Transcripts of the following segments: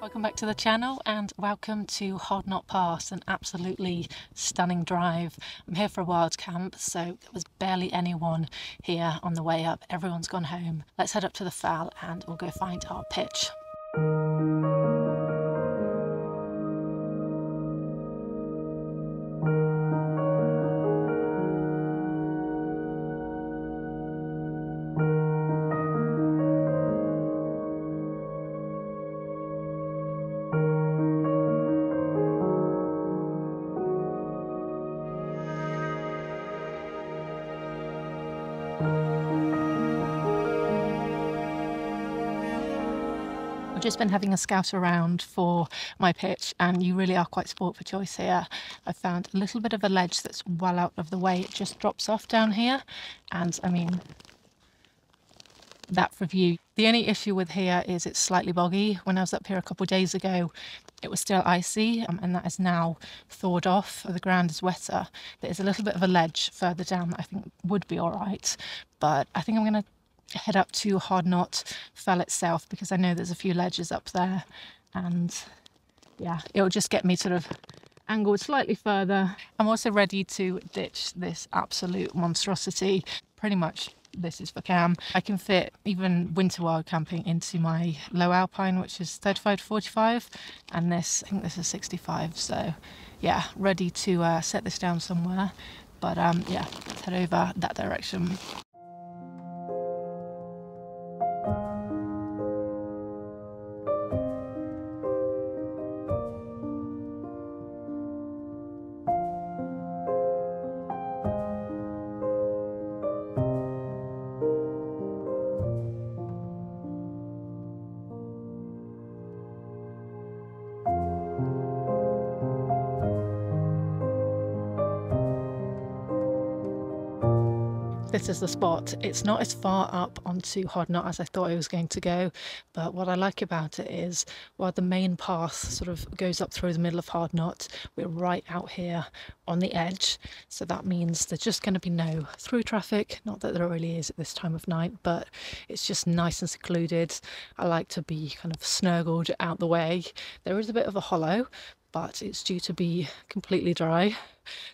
Welcome back to the channel and welcome to Hard Knott Pass, an absolutely stunning drive. I'm here for a wild camp, so there was barely anyone here on the way up. Everyone's gone home. Let's head up to the fell and we'll go find our pitch. I've just been having a scout around for my pitch and you really are quite sport for choice here. I found a little bit of a ledge that's well out of the way. It just drops off down here and I mean, that for view. The only issue with here is it's slightly boggy. When I was up here a couple of days ago, it was still icy and that is now thawed off. The ground is wetter. There's a little bit of a ledge further down that I think would be all right, but I think I'm going to head up to Hard Knott Fell itself because I know there's a few ledges up there and yeah, it'll just get me sort of angled slightly further. I'm also ready to ditch this absolute monstrosity. Pretty much this is for Cam. I can fit even winter wild camping into my low alpine, which is 35 to 45, and this, I think this is 65, so yeah, ready to set this down somewhere. But yeah, let's head over that direction. This is the spot. It's not as far up onto Hard Knott as I thought it was going to go, but what I like about it is while the main path sort of goes up through the middle of Hard Knott, we're right out here on the edge, so that means there's just going to be no through traffic. Not that there really is at this time of night, but it's just nice and secluded. I like to be kind of snuggled out the way. There is a bit of a hollow, but it's due to be completely dry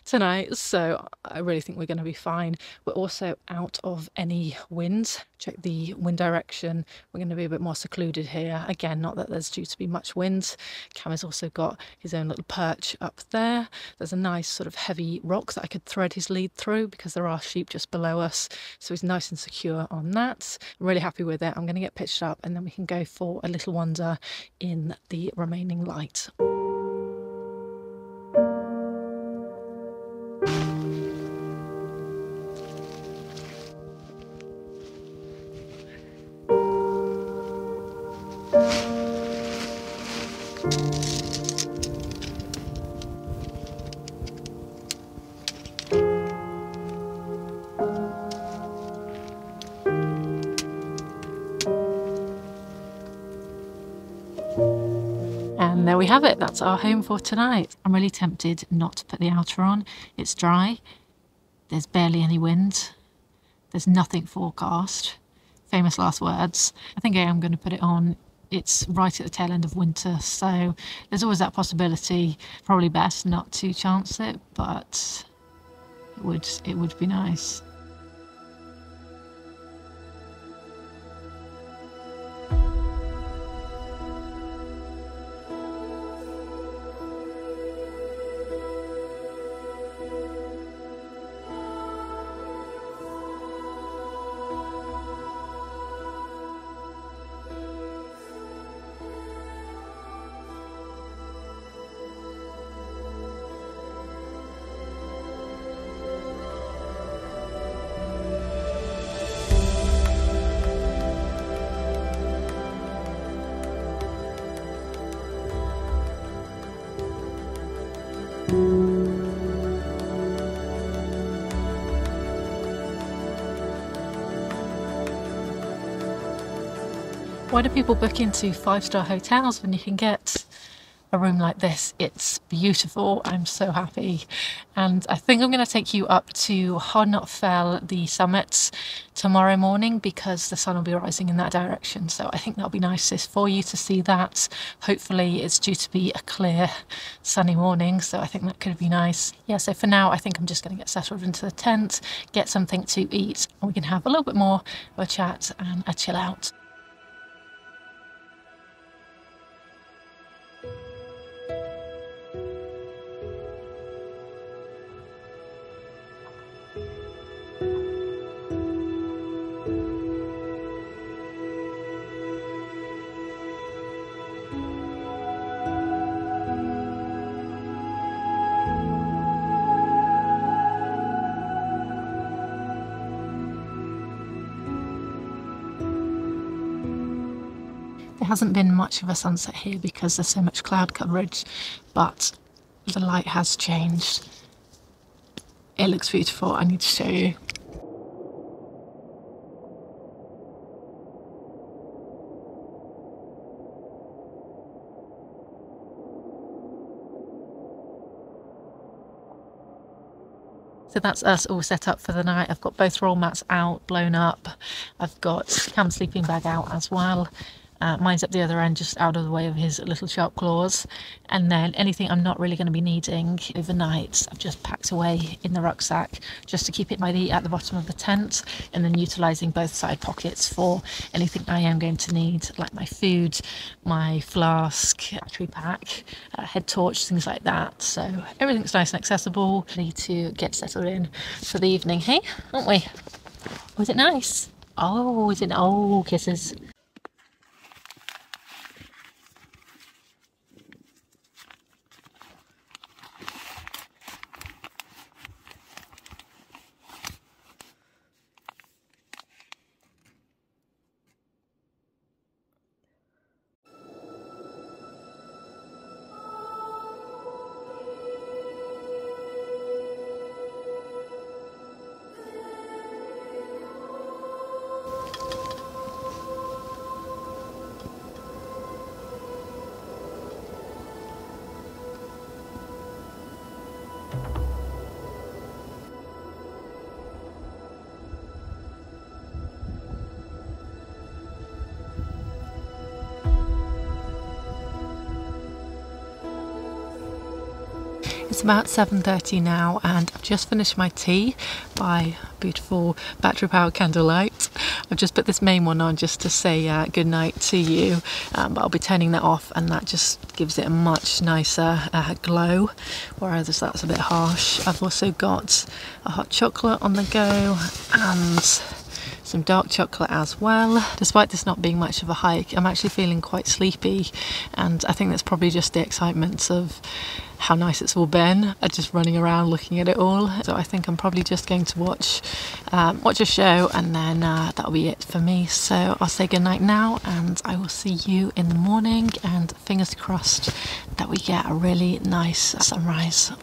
tonight, so I really think we're going to be fine. We're also out of any wind. Check the wind direction. We're going to be a bit more secluded here. Again, not that there's due to be much wind. Cam has also got his own little perch up there. There's a nice sort of heavy rock that I could thread his lead through because there are sheep just below us, so he's nice and secure on that. I'm really happy with it. I'm going to get pitched up and then we can go for a little wander in the remaining light. And there we have it, that's our home for tonight. I'm really tempted not to put the outer on. It's dry, there's barely any wind, there's nothing forecast. Famous last words. I think I am going to put it on. It's right at the tail end of winter, so there's always that possibility. Probably best not to chance it, but it would be nice. Why do people book into 5-star hotels when you can get a room like this. It's beautiful. I'm so happy. And I think I'm going to take you up to Hard Knott Fell, the summit, tomorrow morning because the sun will be rising in that direction. So I think that'll be nicest for you to see that. Hopefully it's due to be a clear sunny morning, so I think that could be nice. Yeah, so for now I think I'm just going to get settled into the tent, get something to eat, and we can have a little bit more of a chat and a chill out. There hasn't been much of a sunset here because there's so much cloud coverage, but the light has changed. It looks beautiful. I need to show you. So that's us all set up for the night. I've got both roll mats out, blown up. I've got Cam's sleeping bag out as well. Mine's up the other end, just out of the way of his little sharp claws. And then anything I'm not really going to be needing overnight, I've just packed away in the rucksack just to keep it tidy at the bottom of the tent, and then utilising both side pockets for anything I am going to need, like my food, my flask, battery pack, head torch, things like that. So everything's nice and accessible, ready to get settled in for the evening, hey? Aren't we? Was it nice? Oh, is it? Oh, kisses. It's about 7:30 now, and I've just finished my tea by beautiful battery powered candlelight. I've just put this main one on just to say good night to you, but I'll be turning that off, and that just gives it a much nicer glow, whereas that's a bit harsh. I've also got a hot chocolate on the go and some dark chocolate as well. Despite this not being much of a hike, I'm actually feeling quite sleepy, and I think that's probably just the excitement of how nice it's all been, just running around looking at it all. So I think I'm probably just going to watch a show, and then that'll be it for me. So I'll say goodnight now, and I will see you in the morning, and fingers crossed that we get a really nice sunrise.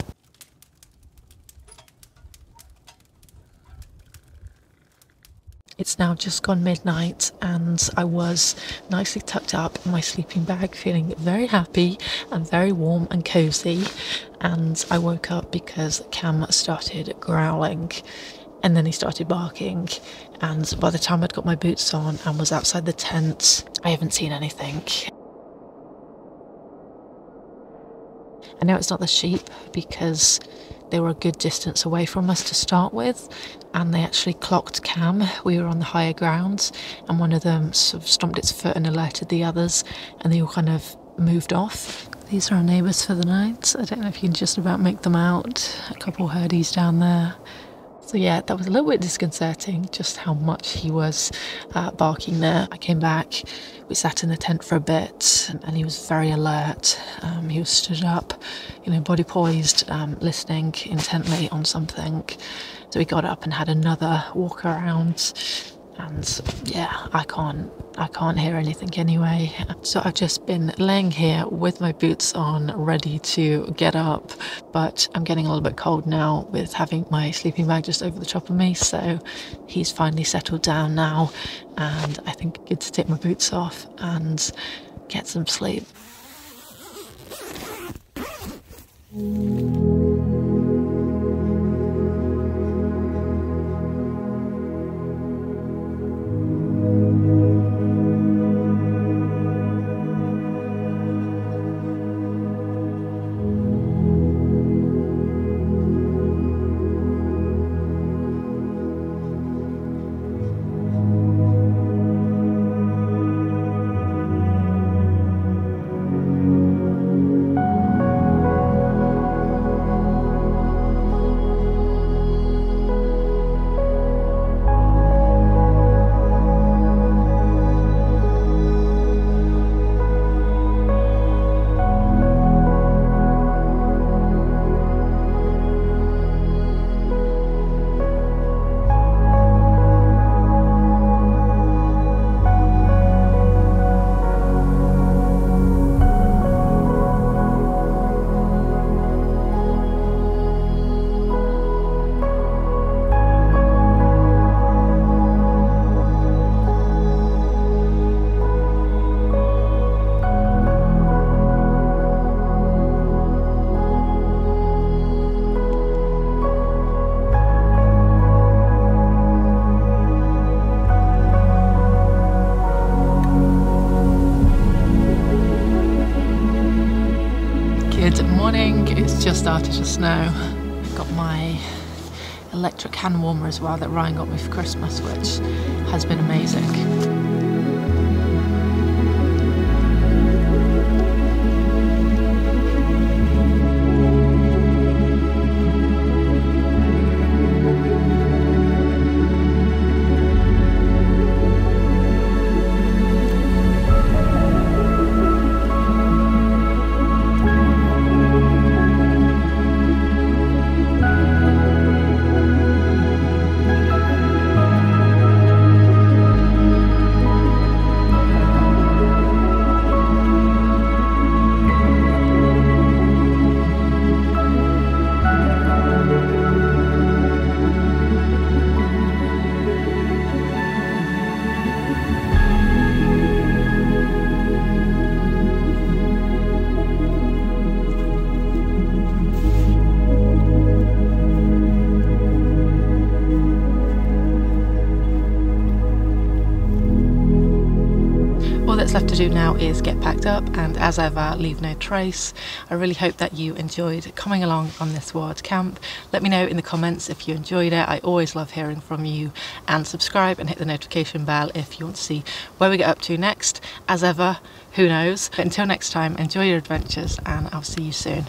It's now just gone midnight, and I was nicely tucked up in my sleeping bag, feeling very happy and very warm and cozy. And I woke up because Cam started growling, and then he started barking. And by the time I'd got my boots on and was outside the tent, I haven't seen anything. I know it's not the sheep because they were a good distance away from us to start with, and they actually clocked Cam. We were on the higher ground, and one of them sort of stomped its foot and alerted the others, and they all kind of moved off. These are our neighbours for the night. I don't know if you can just about make them out. A couple herdies down there. So yeah, that was a little bit disconcerting, just how much he was barking there. I came back, we sat in the tent for a bit, and he was very alert. He was stood up, you know, body poised, listening intently on something. So we got up and had another walk around, and yeah, I can't hear anything anyway. So I've just been laying here with my boots on, ready to get up, but I'm getting a little bit cold now with having my sleeping bag just over the top of me. So he's finally settled down now, and I think it's good to take my boots off and get some sleep. Good morning, it's just started to snow. Got my electric hand warmer as well that Ryan got me for Christmas, which has been amazing. All that's left to do now is get packed up and, as ever, leave no trace. I really hope that you enjoyed coming along on this wild camp. Let me know in the comments if you enjoyed it. I always love hearing from you, and subscribe and hit the notification bell if you want to see where we get up to next. As ever, who knows? But until next time, enjoy your adventures and I'll see you soon.